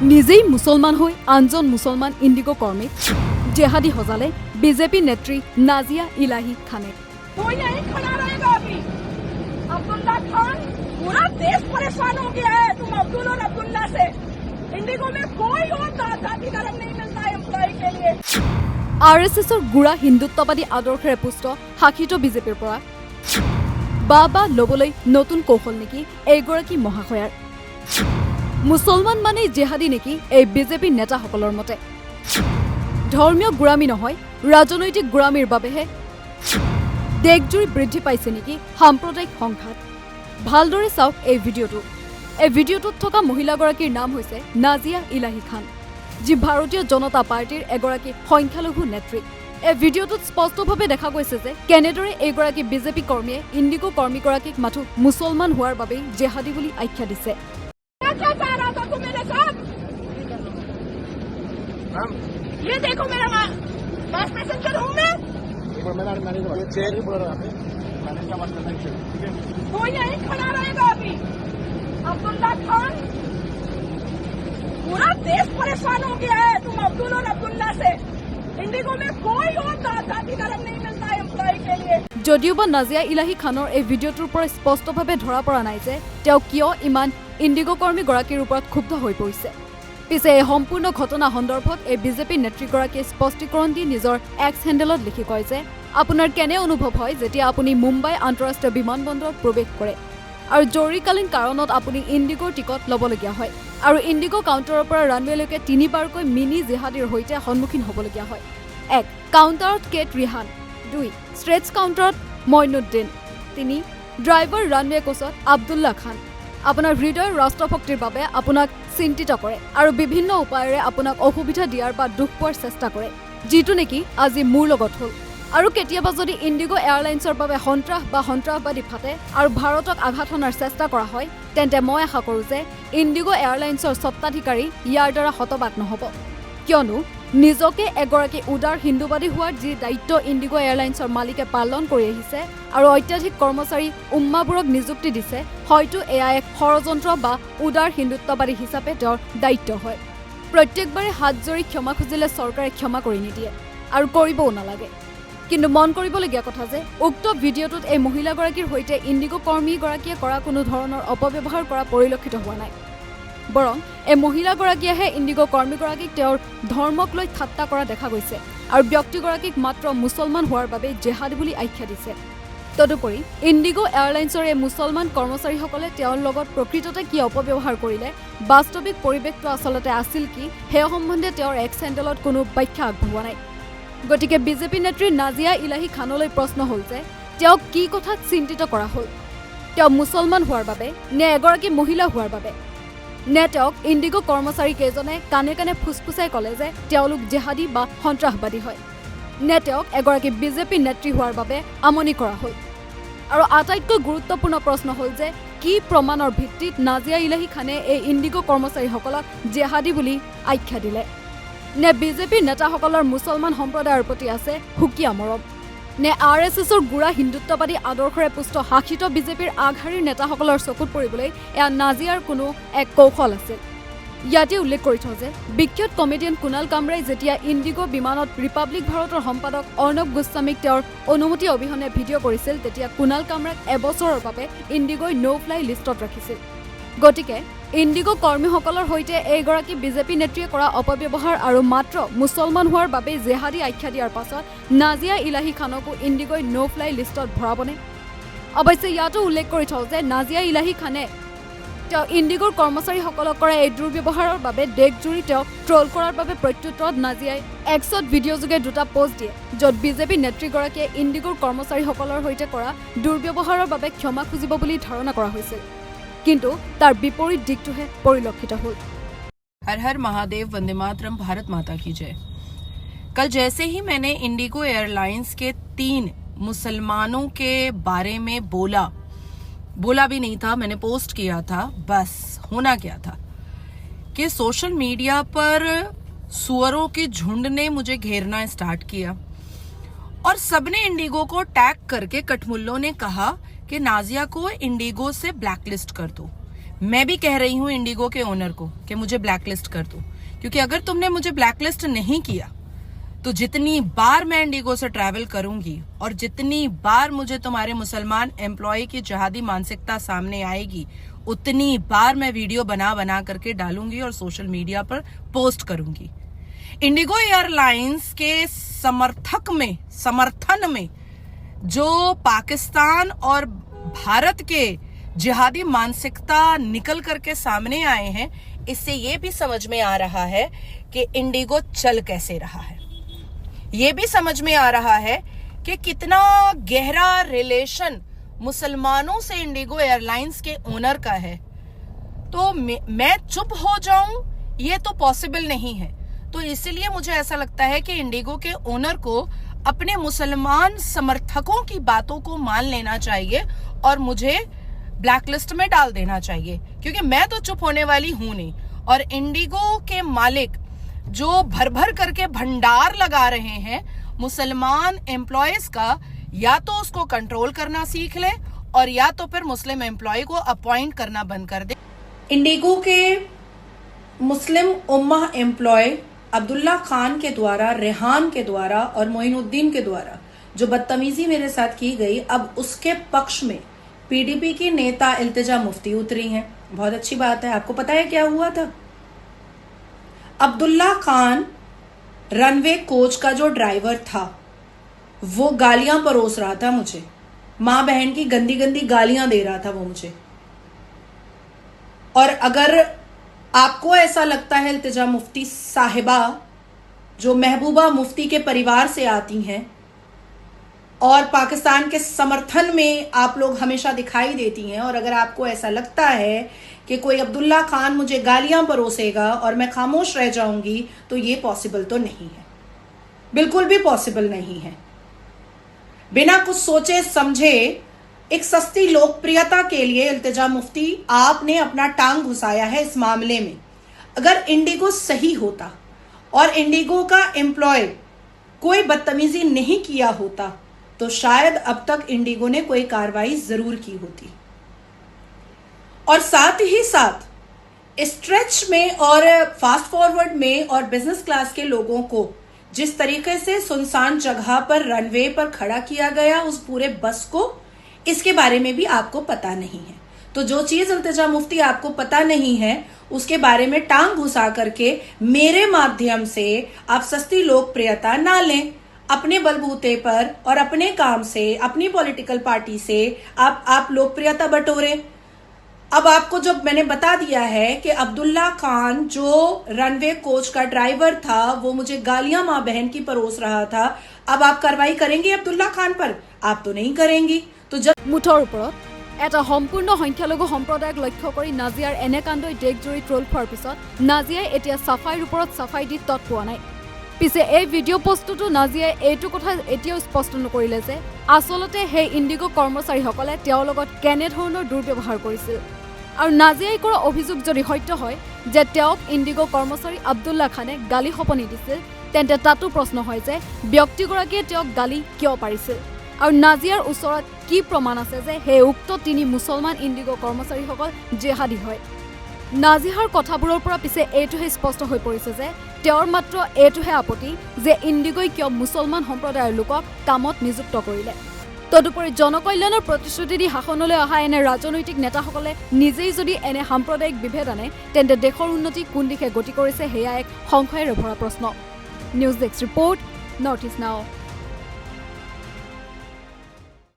নিজেই মুছলমান হৈ আনজন মুছলমান ইণ্ডিগো কৰ্মীক জেহাদী সজালে বিজেপি নেত্ৰী নাজিয়া ইলাহি খানে। कोई नहीं खड़ा रहेगा अभी। अब्दुल्ला खान, पूरा देश परेशान हो गया है तुम अब्दुल और अब्दुल्ला से। इंडिगो में कोई और जाति धर्म नहीं मिलता है एम्प्लॉय के लिए। RSSৰ গুড়া হিন্দুত্ববাদী আদৰ্শেৰে পুষ্ট শাসিত বিজেপিৰ পৰা বা ল'বলৈ নতুন কৌশল নেকি এইগৰাকী মহাশয়াৰ? মুছলমান মানেই জেহাদী নেকি এই বিজেপি নেতাসকলৰ মতে? ধৰ্মীয় গোড়ামী নহয়, ৰাজনৈতিক গোড়ামীৰ বাবেহে দেশজুৰি বৃদ্ধি পাইছে নেকি সাম্প্ৰদায়িক সংঘাত? ভালদৰে চাওক এই ভিডিঅ'টো। এই ভিডিঅ'টোত থকা মহিলাগৰাকীৰ নাম হৈছে নাজিয়া ইলাহি খান, যি ভাৰতীয় জনতা পাৰ্টীৰ এগৰাকী সংখ্যালঘু নেত্ৰী। এই ভিডিঅ'টোত স্পষ্টভাৱে দেখা গৈছে যে কেনেদৰে এইগৰাকী বিজেপি কৰ্মীয়ে ইণ্ডিগো কৰ্মীগৰাকীক মাথো মুছলমান হোৱাৰ বাবেই জেহাদী বুলি আখ্যা দিছে। ये देखो मेरा बस पैसेंजर हूँ मैं। कोई नहीं खड़ा रहेगा अभी। अब्दुल्ला खान, पूरा देश परेशान हो गया है तुम अब्दुल और अब्दुल्ला से। इंडिगो में कोई और जाति धर्म नहीं मिलता है एम्प्लॉय के लिए। যদিওবা নাজিয়া ইলাহি খানৰ এই ভিডিঅ'টোৰ পৰা স্পষ্টভাৱে ধৰা পৰা নাই যে তেওঁ কিয় ইমান ইণ্ডিগো কৰ্মীগৰাকীৰ ওপৰত ক্ষুব্ধ হৈ পৰিছে। পিছে এই সম্পূৰ্ণ ঘটনা সন্দৰ্ভত এই বিজেপি নেত্ৰীগৰাকীয়ে স্পষ্টীকৰণ দি নিজৰ এক্স হেণ্ডেলত লিখি কয় যে আপোনাৰ কেনে অনুভৱ হয় যেতিয়া আপুনি মুম্বাই আন্তঃৰাষ্ট্ৰীয় বিমানবন্দৰত প্ৰৱেশ কৰে আৰু জৰুৰীকালীন কাৰণত আপুনি ইণ্ডিগোৰ টিকট ল'বলগীয়া হয় আৰু ইণ্ডিগো কাউণ্টাৰৰ পৰা ৰানৱেলৈকে 3বাৰকৈ মিনি জেহাদীৰ সৈতে সন্মুখীন হ'বলগীয়া হয়। 1. কাউণ্টাৰত কেট ৰিহান। 2. ষ্ট্ৰেটছ কাউণ্টাৰত মইনুদ্দিন। 3. ড্ৰাইভাৰ ৰানৱে কোচত আব্দুল্লা খান। আপোনাৰ হৃদয়ৰ ৰাষ্ট্ৰভক্তিৰ বাবে আপোনাক চিন্তিত কৰে আৰু বিভিন্ন উপায়েৰে আপোনাক অসুবিধা দিয়াৰ বা দুখ পোৱাৰ চেষ্টা কৰে, যিটো নেকি আজি মোৰ লগত হ'ল। আৰু কেতিয়াবা যদি ইণ্ডিগো এয়াৰলাইন্সৰ বাবে সন্ত্ৰাস বা সন্ত্ৰাসবাদী ফাটে আৰু ভাৰতক আঘাত হনাৰ চেষ্টা কৰা হয়, তেন্তে মই আশা কৰোঁ যে ইণ্ডিগো এয়াৰলাইন্সৰ স্বত্বাধিকাৰী ইয়াৰ দ্বাৰা হতবাক নহ'ব, কিয়নো নিজকে এগৰাকী উদাৰ হিন্দুবাদী হোৱাৰ যি দায়িত্ব ইণ্ডিগো এয়াৰলাইন্সৰ মালিকে পালন কৰি আহিছে আৰু অত্যাধিক কৰ্মচাৰী উম্মাবোৰক নিযুক্তি দিছে, হয়তো এয়া এক ষড়যন্ত্ৰ বা উদাৰ হিন্দুত্ববাদী হিচাপে তেওঁৰ দায়িত্ব হয়। প্ৰত্যেকবাৰে হাত জৰি ক্ষমা খুজিলে চৰকাৰে ক্ষমা কৰি নিদিয়ে আৰু কৰিবও নালাগে। কিন্তু মন কৰিবলগীয়া কথা যে উক্ত ভিডিঅ'টোত এই মহিলাগৰাকীৰ সৈতে ইণ্ডিগো কৰ্মীগৰাকীয়ে কৰা কোনো ধৰণৰ অপব্যৱহাৰ কৰা পৰিলক্ষিত হোৱা নাই। বৰং এই মহিলাগৰাকীয়েহে ইণ্ডিগো কৰ্মীগৰাকীক তেওঁৰ ধৰ্মক লৈ ঠাট্টা কৰা দেখা গৈছে আৰু ব্যক্তিগৰাকীক মাত্ৰ মুছলমান হোৱাৰ বাবে জেহাদী বুলি আখ্যা দিছে। তদুপৰি ইণ্ডিগো এয়াৰলাইন্সৰ এই মুছলমান কৰ্মচাৰীসকলে তেওঁৰ লগত প্ৰকৃততে কি অপব্যৱহাৰ কৰিলে, বাস্তৱিক পৰিৱেশটো আচলতে আছিল কি, সেই সম্বন্ধে তেওঁৰ এক্স হেণ্ডেলত কোনো ব্যাখ্যা আগবঢ়োৱা নাই। গতিকে বিজেপি নেত্ৰী নাজিয়া ইলাহি খানলৈ প্ৰশ্ন হ'ল যে তেওঁক কি কথাত চিন্তিত কৰা হ'ল? তেওঁ মুছলমান হোৱাৰ বাবে নে এগৰাকী মহিলা হোৱাৰ বাবে? নে তেওঁক ইণ্ডিগো কৰ্মচাৰী কেইজনে কাণে কাণে ফুচফুচাই ক'লে যে তেওঁলোক জেহাদী বা সন্ত্ৰাসবাদী হয়? নে তেওঁক এগৰাকী বিজেপি নেত্ৰী হোৱাৰ বাবে আমনি কৰা হ'ল? আৰু আটাইতকৈ গুৰুত্বপূৰ্ণ প্ৰশ্ন হ'ল যে কি প্ৰমাণৰ ভিত্তিত নাজিয়া ইলাহি খানে এই ইণ্ডিগো কৰ্মচাৰীসকলক জেহাদী বুলি আখ্যা দিলে? নে বিজেপিৰ নেতাসকলৰ মুছলমান সম্প্ৰদায়ৰ প্ৰতি আছে সুকীয়া মৰম? নে RSSৰ গুড়া হিন্দুত্ববাদী আদৰ্শৰে পুষ্ট শাসিত বিজেপিৰ আগশাৰীৰ নেতাসকলৰ চকুত পৰিবলৈ এয়া নাজিয়াৰ কোনো এক কৌশল আছিল? ইয়াতে উল্লেখ কৰি থওঁ যে বিখ্যাত কমেডিয়ান কুণাল কামৰাই যেতিয়া ইণ্ডিগো বিমানত ৰিপাব্লিক ভাৰতৰ সম্পাদক অৰ্ণৱ গোস্বামীক তেওঁৰ অনুমতি অবিহনে ভিডিঅ' কৰিছিল, তেতিয়া কুণাল কামৰাক এবছৰৰ বাবে ইণ্ডিগোই ন' ফ্লাই লিষ্টত ৰাখিছিল। গতিকে ইণ্ডিগো কৰ্মীসকলৰ সৈতে এইগৰাকী বিজেপি নেত্ৰীয়ে কৰা অপব্যৱহাৰ আৰু মাত্ৰ মুছলমান হোৱাৰ বাবে জেহাদী আখ্যা দিয়াৰ পাছত নাজিয়া ইলাহি খানকো ইণ্ডিগোই ন' ফ্লাই লিষ্টত ভৰাবনে? অৱশ্যে ইয়াতো উল্লেখ কৰি থওঁ যে নাজিয়া ইলাহি খানে তেওঁ ইণ্ডিগোৰ কৰ্মচাৰীসকলক কৰা এই দুৰ্ব্যৱহাৰৰ বাবে দেশজুৰি তেওঁক ট্ৰল কৰাৰ বাবে প্ৰত্যুত্তৰত নাজিয়াই এক্সত ভিডিঅ'যোগে দুটা পোষ্ট দিয়ে, য'ত বিজেপি নেত্ৰীগৰাকীয়ে ইণ্ডিগোৰ কৰ্মচাৰীসকলৰ সৈতে কৰা দুৰ্ব্যৱহাৰৰ বাবে ক্ষমা খুজিব বুলি ধাৰণা কৰা হৈছিল, কিন্তু তাৰ বিপৰীত দিকটোহে পৰিলক্ষিত হ'ল। हर हर महादेव, वंदे मातरम, भारत माता की जय। कल जैसे ही मैंने इंडिगो एयरलाइंस के 3 मुसलमानों के बारे में बोला भी नहीं था, मैंने पोस्ट किया था, बस होना क्या था कि सोशल मीडिया पर सुअरों के झुंड ने मुझे घेरना स्टार्ट किया और सबने इंडिगो को टैग करके कठमुल्लों ने कहा कि नाजिया को इंडिगो से ब्लैकलिस्ट कर दो। मैं भी कह रही हूं इंडिगो के ओनर को कि मुझे ब्लैकलिस्ट कर दो, क्योंकि अगर तुमने मुझे ब्लैकलिस्ट नहीं किया तो जितनी बार मैं इंडिगो से ट्रैवल करूंगी और जितनी बार मुझे तुम्हारे मुसलमान एम्प्लॉय की जिहादी मानसिकता सामने आएगी, उतनी बार मैं वीडियो बना बना करके डालूंगी और सोशल मीडिया पर पोस्ट करूंगी। इंडिगो एयरलाइंस के समर्थन में जो पाकिस्तान और भारत के जिहादी मानसिकता निकल करके सामने आए हैं, इससे ये भी समझ में आ रहा है कि इंडिगो चल कैसे रहा है। ये भी समझ में आ रहा है कि कितना गहरा रिलेशन मुसलमानों से इंडिगो एयरलाइंस के ओनर का है। तो मैं चुप हो जाऊं ये तो पॉसिबल नहीं है। तो इसलिए मुझे ऐसा लगता है कि इंडिगो के ओनर को अपने मुसलमान समर्थकों की बातों को मान लेना चाहिए और मुझे ब्लैकलिस्ट में डाल देना चाहिए, क्योंकि मैं तो चुप होने वाली हूं नहीं। और इंडिगो के मालिक जो भर भर करके भंडार लगा रहे हैं मुसलमान एम्प्लॉयज का, या तो उसको कंट्रोल करना सीख ले और या तो फिर मुस्लिम एम्प्लॉय को अपॉइंट करना बंद कर दे। इंडिगो के मुस्लिम उम्मा एम्प्लॉय अब्दुल्ला खान के द्वारा, रेहान के द्वारा और मोइनुद्दीन के द्वारा जो बदतमीजी मेरे साथ की गई, अब उसके पक्ष में पीडीपी की नेता इल्तिजा मुफ्ती उतरी हैं। बहुत अच्छी बात है। आपको पता है क्या हुआ था? अब्दुल्ला खान रनवे कोच का जो ड्राइवर था वो गालियां परोस रहा था मुझे, मां बहन की गंदी गंदी गालियां दे रहा था वो मुझे। और अगर आपको ऐसा लगता है इल्तिजा मुफ्ती साहिबा, जो महबूबा मुफ्ती के परिवार से आती हैं और पाकिस्तान के समर्थन में आप लोग हमेशा दिखाई देती हैं, और अगर आपको ऐसा लगता है कि कोई अब्दुल्ला खान मुझे गालियां परोसेगा और मैं खामोश रह जाऊंगी, तो ये पॉसिबल तो नहीं है, बिल्कुल भी पॉसिबल नहीं है। बिना कुछ सोचे समझे एक सस्ती लोकप्रियता के लिए इल्तिजा मुफ्ती आपने अपना टांग घुसाया है इस मामले में। अगर इंडिगो सही होता और इंडिगो का एम्प्लॉय कोई बदतमीजी नहीं किया होता तो शायद अब तक इंडिगो ने कोई कार्रवाई जरूर की होती। और साथ ही साथ स्ट्रेच में और फास्ट फॉरवर्ड में और बिजनेस क्लास के लोगों को जिस तरीके से सुनसान जगह पर रनवे पर खड़ा किया गया उस पूरे बस को, इसके बारे में भी आपको पता नहीं है। तो जो चीज इल्तिजा मुफ्ती आपको पता नहीं है उसके बारे में टांग घुसा करके मेरे माध्यम से आप सस्ती लोकप्रियता ना लें। अपने बलबूते पर और अपने काम से, अपनी पॉलिटिकल पार्टी से आप लोकप्रियता बटोरे। अब आपको जब मैंने बता दिया है कि अब्दुल्ला खान जो रनवे कोच का ड्राइवर था वो मुझे गालियां मां बहन की परोस रहा था, अब आप कार्रवाई करेंगे अब्दुल्ला खान पर? आप तो नहीं करेंगी। तो जब মুঠৰ ওপৰত এটা সম্পূৰ্ণ সংখ্যালঘু সম্প্ৰদায়ক লক্ষ্য কৰি নাজিয়াৰ এনে কাণ্ডই দেশজুৰি ট্ৰল খোৱাৰ পিছত নাজিয়াই এতিয়া চাফাইৰ ওপৰত চাফাই দি তৎ পোৱা নাই। পিছে এই ভিডিঅ' পোষ্টটো নাজিয়াই এইটো কথা এতিয়াও স্পষ্ট নকৰিলে যে আচলতে সেই ইণ্ডিগো কৰ্মচাৰীসকলে তেওঁৰ লগত কেনেধৰণৰ দুৰ্ব্যৱহাৰ কৰিছিল। আৰু নাজিয়াই কৰা অভিযোগ যদি সত্য হয় যে তেওঁক ইণ্ডিগো কৰ্মচাৰী আব্দুল্লা খানে গালি সপনি দিছিল, তেন্তে তাতো প্ৰশ্ন হয় যে ব্যক্তিগৰাকীয়ে তেওঁক গালি কিয় পাৰিছিল। আৰু নাজিয়াৰ ওচৰত কি প্ৰমাণ আছে যে সেই উক্ত তিনি মুছলমান ইণ্ডিগো কৰ্মচাৰীসকল জেহাদী হয়। নাজিহাৰ কথাবোৰৰ পৰা পিছে এইটোহে স্পষ্ট হৈ পৰিছে যে তেওঁৰ মাত্ৰ এইটোহে আপত্তি যে ইণ্ডিগোই কিয় মুছলমান সম্প্ৰদায়ৰ লোকক কামত নিযুক্ত কৰিলে। তদুপৰি জনকল্যাণৰ প্ৰতিশ্ৰুতি দি শাসনলৈ অহা এনে ৰাজনৈতিক নেতাসকলে নিজেই যদি এনে সাম্প্ৰদায়িক বিভেদ আনে তেন্তে দেশৰ উন্নতি কোন দিশে গতি কৰিছে সেয়া এক সংশয়েৰে ভৰা প্ৰশ্ন। News desk report, north east নাও।